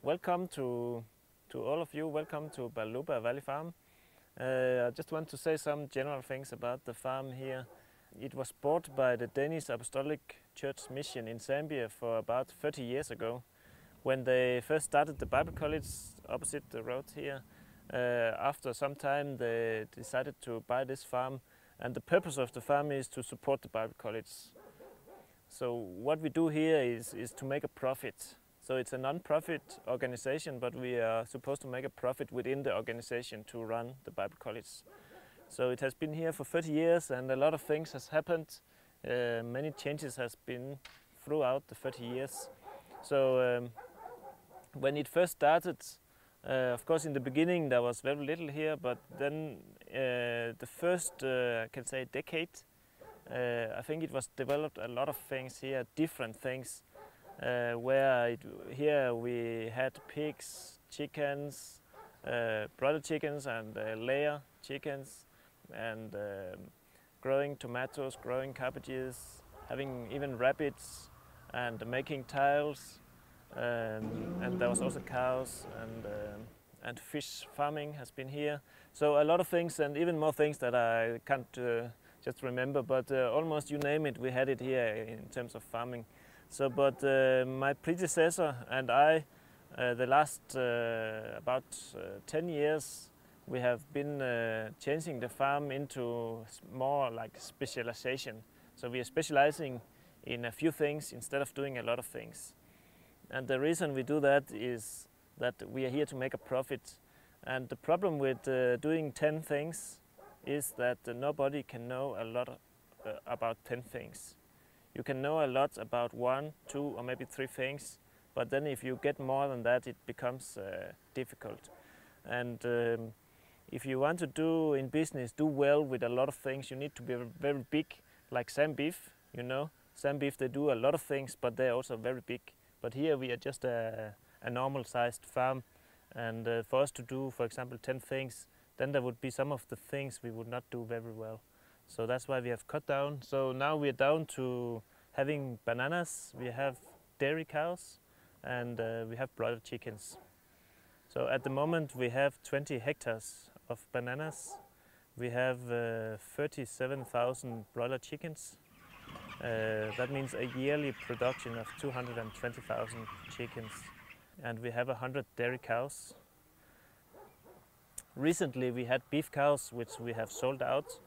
Welcome to all of you. Welcome to Baluba Valley Farm. I just want to say some general things about the farm here. It was bought by the Danish Apostolic Church Mission in Zambia for about 30 years ago. When they first started the Bible College opposite the road here, after some time they decided to buy this farm, and the purpose of the farm is to support the Bible College. So what we do here is to make a profit. So it's a non-profit organization, but we are supposed to make a profit within the organization to run the Bible College. So it has been here for 30 years and a lot of things has happened. Many changes has been throughout the 30 years. So when it first started, of course in the beginning there was very little here, but then the first, I can say, decade, I think it was developed a lot of things here, different things. Here we had pigs, chickens, broiler chickens and layer chickens, and growing tomatoes, growing cabbages, having even rabbits and making tiles, and there was also cows and fish farming has been here. So a lot of things and even more things that I can't just remember, but almost you name it, we had it here in terms of farming. So, but my predecessor and I, the last about 10 years, we have been changing the farm into more like specialization. So we are specializing in a few things instead of doing a lot of things. And the reason we do that is that we are here to make a profit. And the problem with doing 10 things is that nobody can know a lot about 10 things. You can know a lot about 1, 2 or maybe 3 things, but then if you get more than that, it becomes difficult. And if you want to do in business, do well with a lot of things, you need to be very big, like Sam Beef, you know. Sam Beef, they do a lot of things, but they're also very big. But here we are just a normal sized farm, and for us to do, for example, 10 things, then there would be some of the things we would not do very well. So that's why we have cut down. So now we are down to having bananas, we have dairy cows, and we have broiler chickens. So at the moment we have 20 hectares of bananas. We have 37,000 broiler chickens. That means a yearly production of 220,000 chickens. And we have 100 dairy cows. Recently we had beef cows, which we have sold out.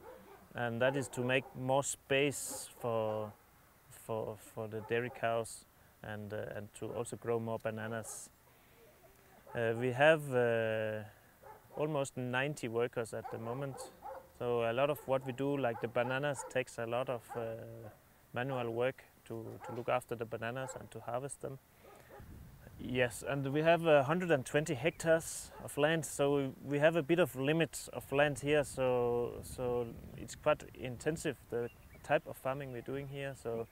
And that is to make more space for the dairy cows and to also grow more bananas. We have almost 90 workers at the moment. So a lot of what we do, like the bananas, takes a lot of manual work to look after the bananas and to harvest them. Yes, and we have 120 hectares of land, so we have a bit of limit of land here, so it's quite intensive, the type of farming we're doing here. So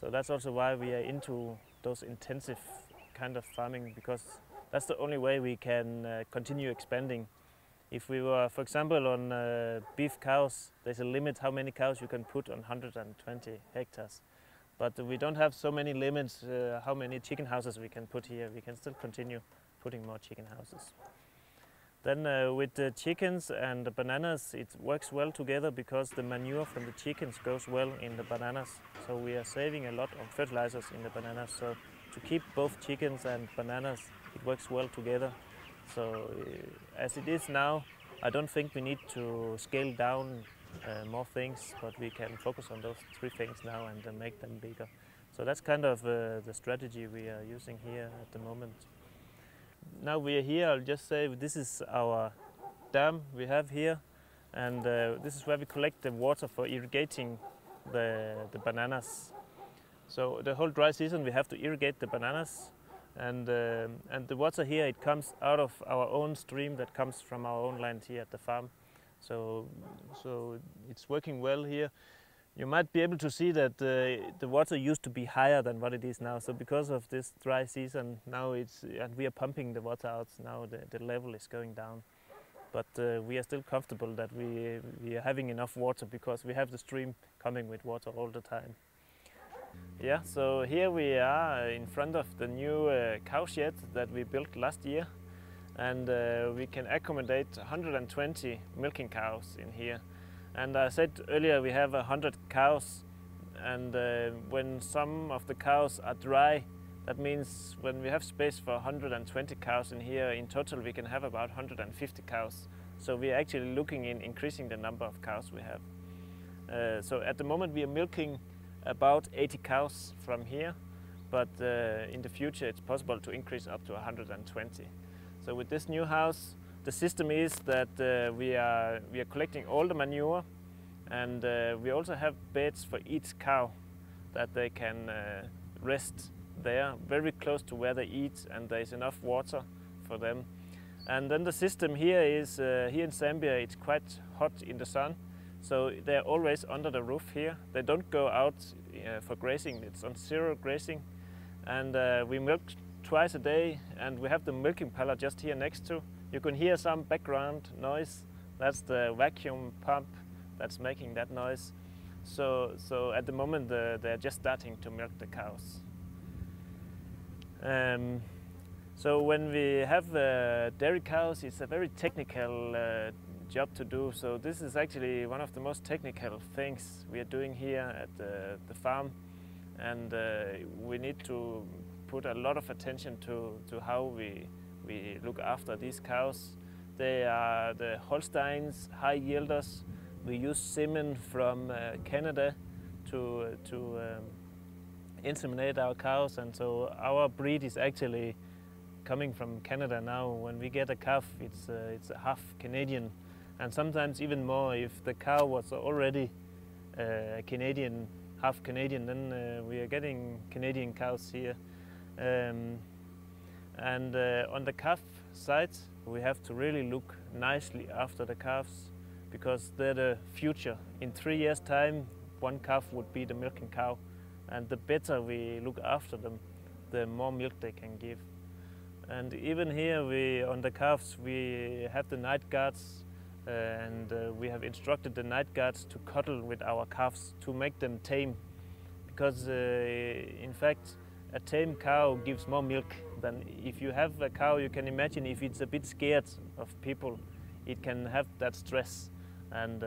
that's also why we are into those intensive kind of farming, because that's the only way we can continue expanding. If we were, for example, on beef cows, there's a limit how many cows you can put on 120 hectares. But we don't have so many limits how many chicken houses we can put here. We can still continue putting more chicken houses. Then with the chickens and the bananas, it works well together because the manure from the chickens goes well in the bananas. So we are saving a lot of fertilizers in the bananas. So to keep both chickens and bananas, it works well together. So as it is now, I don't think we need to scale down more things, but we can focus on those 3 things now and make them bigger. So that's kind of the strategy we are using here at the moment. Now we are here, I'll just say this is our dam we have here, and this is where we collect the water for irrigating the bananas. So the whole dry season we have to irrigate the bananas, and the water here, it comes out of our own stream that comes from our own land here at the farm. So it's working well here. You might be able to see that the water used to be higher than what it is now. So because of this dry season, now and we are pumping the water out, now the level is going down. But we are still comfortable that we are having enough water because we have the stream coming with water all the time. Yeah, so here we are in front of the new cow shed that we built last year, and we can accommodate 120 milking cows in here. And I said earlier we have 100 cows, and when some of the cows are dry, that means when we have space for 120 cows in here, in total we can have about 150 cows. So we are actually looking in increasing the number of cows we have. So at the moment we are milking about 80 cows from here, but in the future it's possible to increase up to 120. So with this new house, the system is that we are collecting all the manure, and we also have beds for each cow that they can rest there, very close to where they eat, and there is enough water for them. And then the system here is, here in Zambia, it's quite hot in the sun, so they're always under the roof here. They don't go out for grazing, it's on zero grazing. And we milk twice a day, and we have the milking parlor just here next to. You can hear some background noise. That's the vacuum pump that's making that noise. So at the moment they're just starting to milk the cows. So when we have dairy cows, it's a very technical job to do. So this is actually one of the most technical things we are doing here at the farm, and we need to put a lot of attention to how we look after these cows. They are the Holsteins, high yielders. We use semen from Canada to inseminate our cows, and so our breed is actually coming from Canada now. When we get a calf, it's a half Canadian, and sometimes even more. If the cow was already Canadian, half Canadian, then we are getting Canadian cows here. And on the calf side, we have to really look nicely after the calves, because they're the future. In 3 years' time, one calf would be the milking cow, and the better we look after them, the more milk they can give. And even here, on the calves, we have the night guards, and we have instructed the night guards to cuddle with our calves to make them tame, because in fact, a tame cow gives more milk than if you have a cow. You can imagine if it's a bit scared of people, it can have that stress. And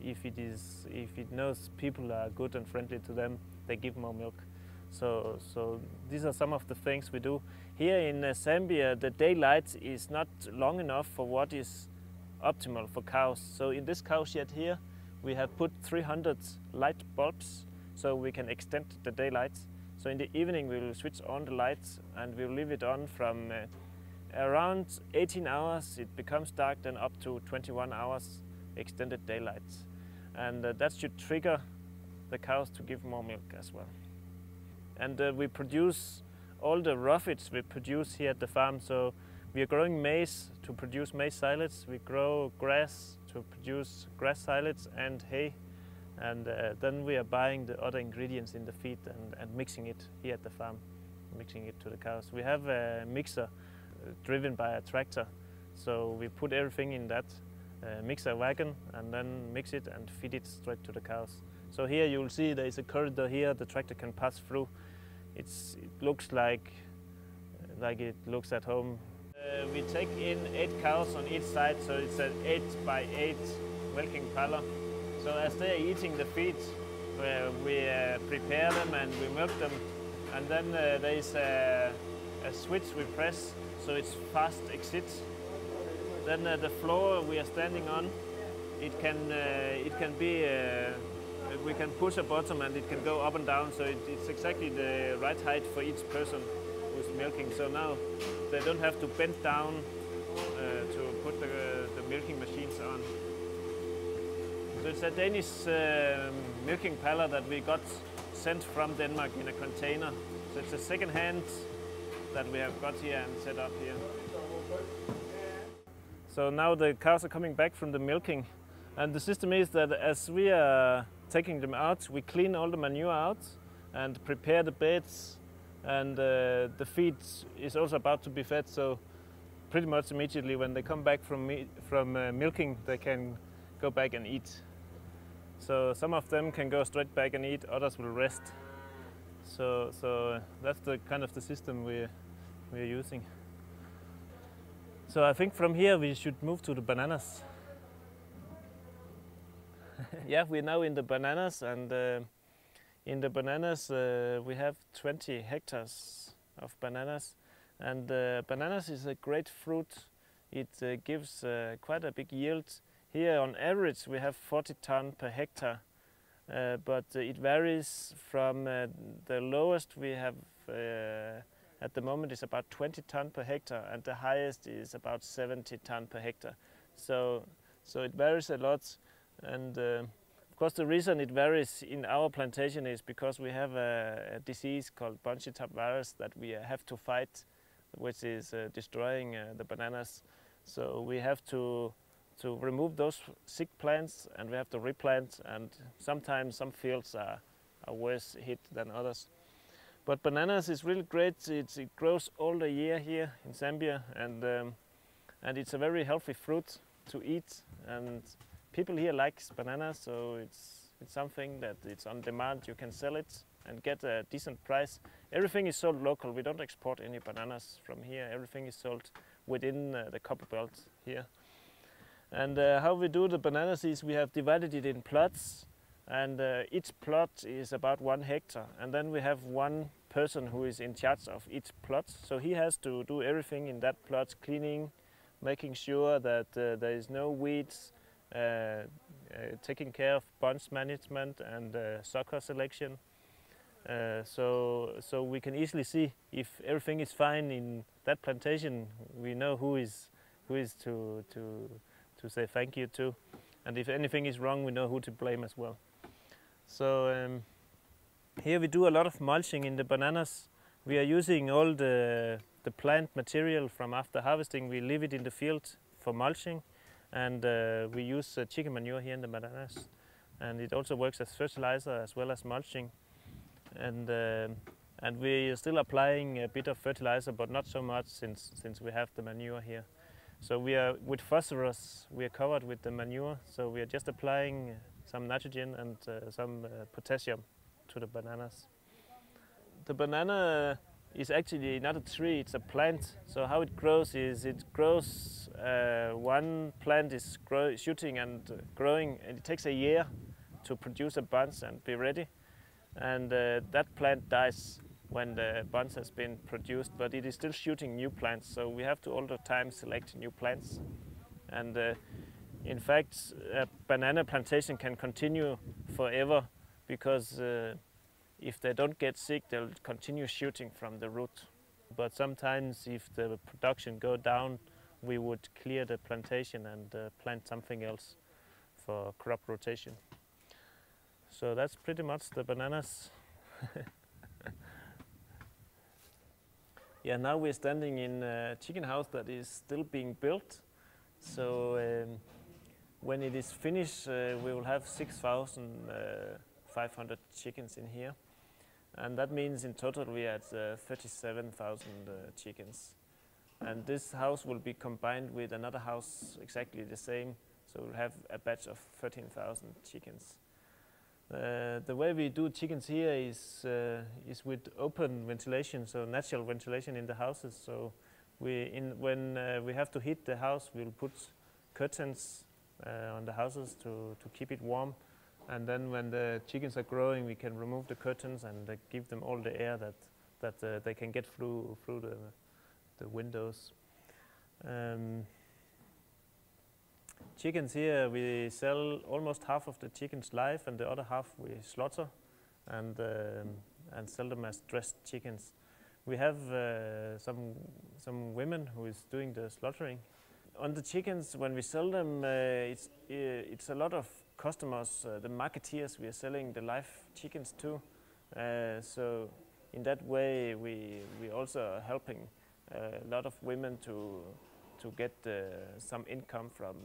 if it knows people are good and friendly to them, they give more milk. So these are some of the things we do. Here in Zambia, the daylight is not long enough for what is optimal for cows. So in this cow shed here, we have put 300 light bulbs so we can extend the daylight. So in the evening we will switch on the lights, and we'll leave it on from around 18 hours. It becomes dark, then up to 21 hours extended daylight. And that should trigger the cows to give more milk as well. And we produce all the roughage we produce here at the farm. So we are growing maize to produce maize silage. We grow grass to produce grass silage and hay. And then we are buying the other ingredients in the feed and mixing it here at the farm, mixing it to the cows. We have a mixer driven by a tractor, so we put everything in that mixer wagon and then mix it and feed it straight to the cows. So here you will see there is a corridor here the tractor can pass through. It looks like it looks at home. We take in 8 cows on each side, so it's an 8 by 8 milking parlor. So as they are eating the feed, we prepare them and we milk them, and then there is a switch we press, so it's fast exit. Then the floor we are standing on, it can be, we can push a bottom and it can go up and down, so it's exactly the right height for each person who's milking. So now they don't have to bend down to put the milking machines on. So it's a Danish milking parlor that we got sent from Denmark in a container. So it's a second hand that we have got here and set up here. So now the cows are coming back from the milking, and the system is that as we are taking them out, we clean all the manure out and prepare the beds, and the feed is also about to be fed. So pretty much immediately when they come back from milking, they can go back and eat. So some of them can go straight back and eat, others will rest. So that's the kind of the system we're using. So I think from here we should move to the bananas. Yeah, we're now in the bananas, and in the bananas we have 20 hectares of bananas, and bananas is a great fruit. It gives quite a big yield. Here on average we have 40 ton per hectare, but it varies from the lowest we have at the moment is about 20 ton per hectare, and the highest is about 70 ton per hectare. So it varies a lot, and of course the reason it varies in our plantation is because we have a disease called bunchy top virus that we have to fight, which is destroying the bananas. So we have to remove those sick plants, and we have to replant, and sometimes some fields are worse hit than others. But bananas is really great. It grows all the year here in Zambia, and it's a very healthy fruit to eat, and people here like bananas, so it's something that it's on demand. You can sell it and get a decent price. Everything is sold local. We don't export any bananas from here. Everything is sold within the copper belt here. And how we do the bananas is we have divided it in plots, and each plot is about 1 hectare, and then we have one person who is in charge of each plot. So he has to do everything in that plot, cleaning, making sure that there is no weeds, taking care of bunch management and sucker selection. So we can easily see if everything is fine in that plantation. We know who is to say thank you to, and if anything is wrong, we know who to blame as well. So here we do a lot of mulching in the bananas. We are using all the plant material from after harvesting. We leave it in the field for mulching, and we use chicken manure here in the bananas, and it also works as fertilizer as well as mulching. And we are still applying a bit of fertilizer, but not so much since we have the manure here. So we are with phosphorus. We are covered with the manure, so we are just applying some nitrogen and some potassium to the bananas. The banana is actually not a tree; it's a plant. So how it grows is it grows. One plant is shooting and growing, and it takes a year to produce a bunch and be ready. And that plant dies when the bunch has been produced, but it is still shooting new plants, so we have to all the time select new plants. And in fact, a banana plantation can continue forever, because if they don't get sick, they'll continue shooting from the root. But sometimes if the production go down, we would clear the plantation and plant something else for crop rotation. So that's pretty much the bananas. Yeah, now we're standing in a chicken house that is still being built. So when it is finished, we will have 6,500 chickens in here. And that means in total we had 37,000 chickens. And this house will be combined with another house exactly the same. So we'll have a batch of 13,000 chickens. The way we do chickens here is with open ventilation, so natural ventilation in the houses. So when we have to heat the house, we'll put curtains on the houses to keep it warm. And then when the chickens are growing, we can remove the curtains and give them all the air that they can get through the windows. Chickens here, we sell almost half of the chickens live, and the other half we slaughter and sell them as dressed chickens. We have some women who is doing the slaughtering. On the chickens, when we sell them, it's a lot of customers, the marketeers we are selling the live chickens to. So in that way, we also are helping a lot of women to get some income from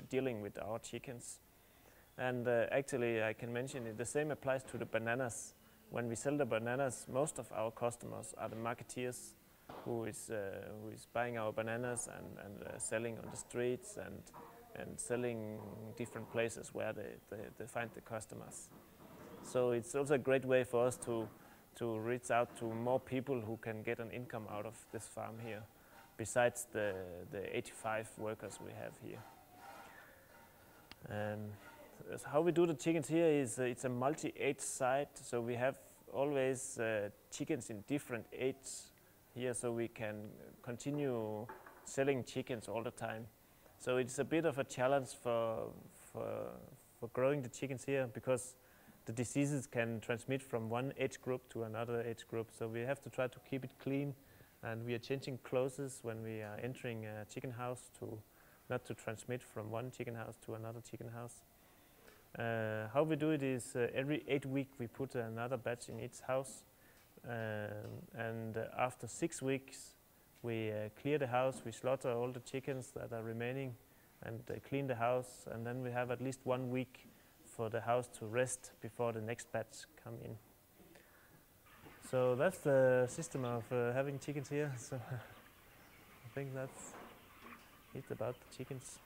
dealing with our chickens. And actually, I can mention it, the same applies to the bananas. When we sell the bananas, most of our customers are the marketeers who is buying our bananas and selling on the streets and selling different places where they find the customers. So it's also a great way for us to reach out to more people who can get an income out of this farm here, besides the 85 workers we have here. How we do the chickens here is it's a multi-age site, so we have always chickens in different ages here, so we can continue selling chickens all the time. So it's a bit of a challenge for growing the chickens here, because the diseases can transmit from one age group to another age group. So we have to try to keep it clean, and we are changing clothes when we are entering a chicken house to not to transmit from one chicken house to another chicken house. How we do it is every 8 weeks we put another batch in each house, and after 6 weeks we clear the house, we slaughter all the chickens that are remaining and clean the house, and then we have at least 1 week for the house to rest before the next batch come in. So that's the system of having chickens here. So I think that's it about the chickens.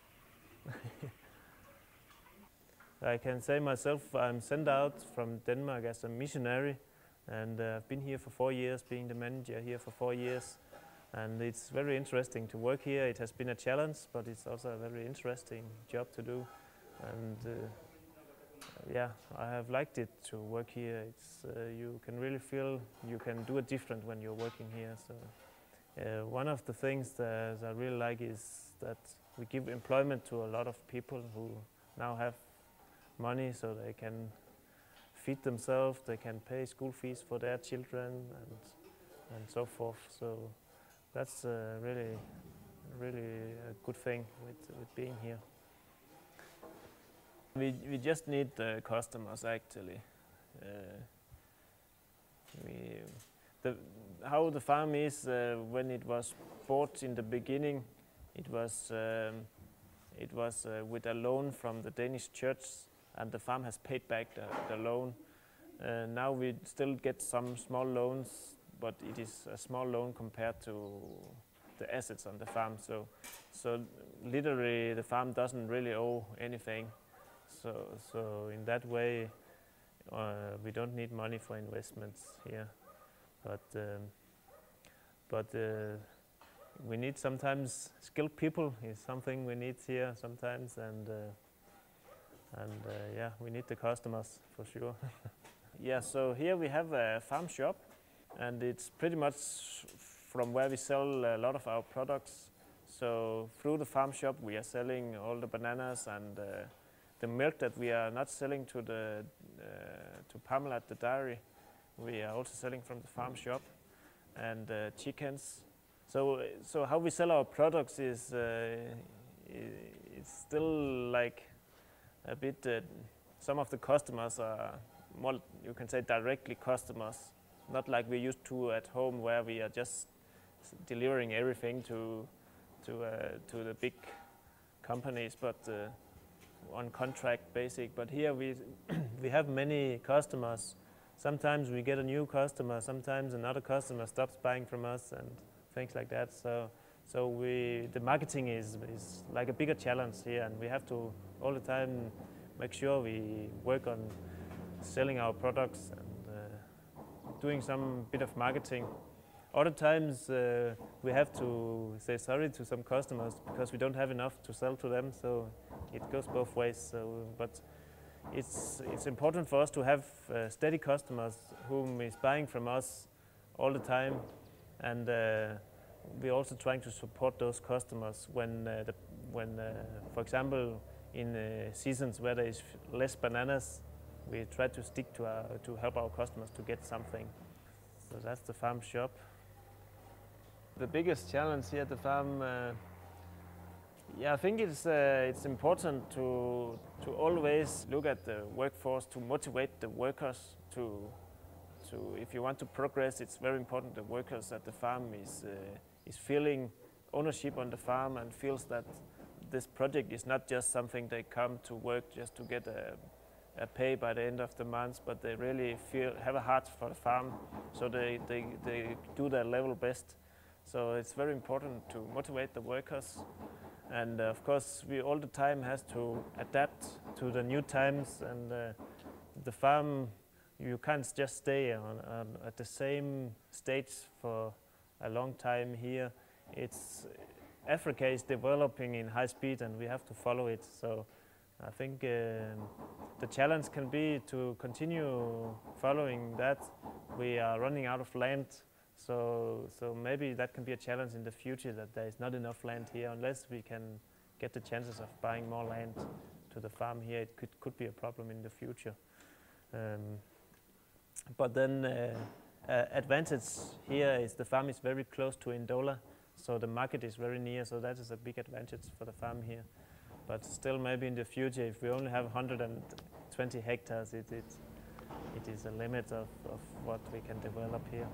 I can say myself, I'm sent out from Denmark as a missionary, and I've been here for 4 years, being the manager here for 4 years. And it's very interesting to work here. It has been a challenge, but it's also a very interesting job to do. And yeah, I have liked it to work here. It's you can really feel you can do it different when you're working here. So one of the things that I really like is that we give employment to a lot of people who now have money, so they can feed themselves, they can pay school fees for their children, and so forth. So that's really a good thing with being here. We just need customers, actually. How the farm is when it was bought in the beginning, it was with a loan from the Danish church, and the farm has paid back the loan. Now we still get some small loans, but it is a small loan compared to the assets on the farm. So literally the farm doesn't really owe anything. So in that way, we don't need money for investments here. But we need sometimes skilled people is something we need here sometimes, and yeah, we need the customers for sure. Yeah, so here we have a farm shop, and it's pretty much from where we sell a lot of our products. So through the farm shop we are selling all the bananas and the milk that we are not selling to Pamela at the dairy. We are also selling from the farm shop, and chickens. So how we sell our products is it's still like a bit. Some of the customers are more, you can say, directly customers, not like we used to at home, where we are just delivering everything to the big companies, but on contract basic. But here we we have many customers. Sometimes we get a new customer, sometimes another customer stops buying from us and things like that. So the marketing is like a bigger challenge here, and we have to all the time make sure we work on selling our products and doing some bit of marketing. Other times we have to say sorry to some customers because we don't have enough to sell to them. So it goes both ways. But it's important for us to have steady customers whom is buying from us all the time, and we're also trying to support those customers when for example, in seasons where there is less bananas, we try to stick to help our customers to get something. So that's the farm shop. The biggest challenge here at the farm, yeah, I think it's important to always look at the workforce, to motivate the workers. If you want to progress, it's very important the workers at the farm is feeling ownership on the farm and feels that this project is not just something they come to work just to get a pay by the end of the month, but they really have a heart for the farm, so they do their level best. So it's very important to motivate the workers, and of course we all the time has to adapt to the new times, and the farm you can't just stay at the same stage for a long time here. Africa is developing in high speed, and we have to follow it. So I think the challenge can be to continue following that. We are running out of land, so maybe that can be a challenge in the future, that there is not enough land here. Unless we can get the chances of buying more land to the farm here, it could be a problem in the future. But then advantage here is the farm is very close to Ndola, so the market is very near, so that is a big advantage for the farm here. But still, maybe in the future, if we only have 120 hectares, it is a limit of what we can develop here.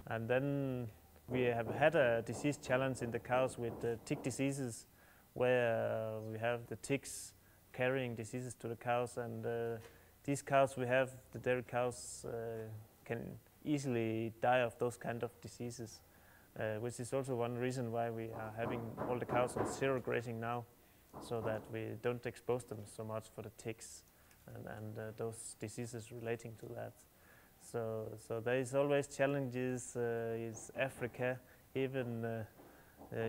And then we have had a disease challenge in the cows with the tick diseases, where we have the ticks carrying diseases to the cows, and these cows we have, the dairy cows, can easily die of those kind of diseases, which is also one reason why we are having all the cows on zero grazing now, so that we don't expose them so much for the ticks and those diseases relating to that. So there is always challenges in Africa. Even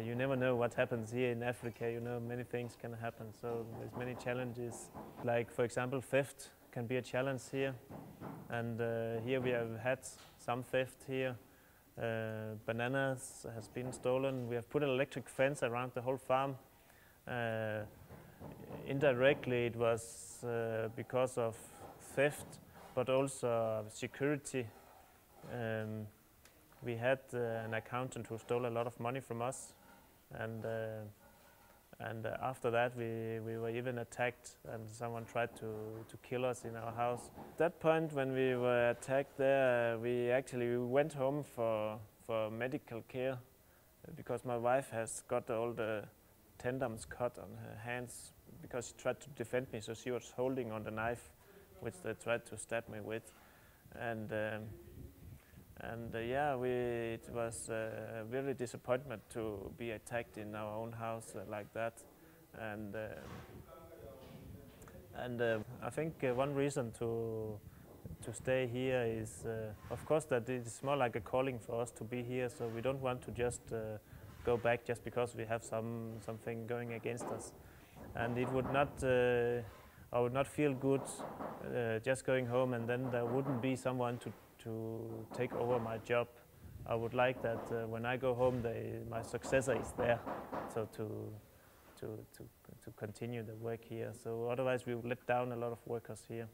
you never know what happens here in Africa. You know, many things can happen. So there's many challenges. Like, for example, theft can be a challenge here. And here we have had some theft here. Bananas has been stolen. We have put an electric fence around the whole farm. Indirectly, it was because of theft, but also security. We had an accountant who stole a lot of money from us, and after that we were even attacked, and someone tried to kill us in our house. At that point, when we were attacked there, we actually went home for medical care, because my wife has got all the tendons cut on her hands because she tried to defend me, so she was holding on the knife which they tried to stab me with. And yeah, it was a really disappointment to be attacked in our own house like that. And I think one reason to stay here is, of course, that it's more like a calling for us to be here. So we don't want to just go back just because we have something going against us. And it would not, I would not feel good just going home and then there wouldn't be someone to take over my job. I would like that when I go home, my successor is there, so to continue the work here. So otherwise we would let down a lot of workers here.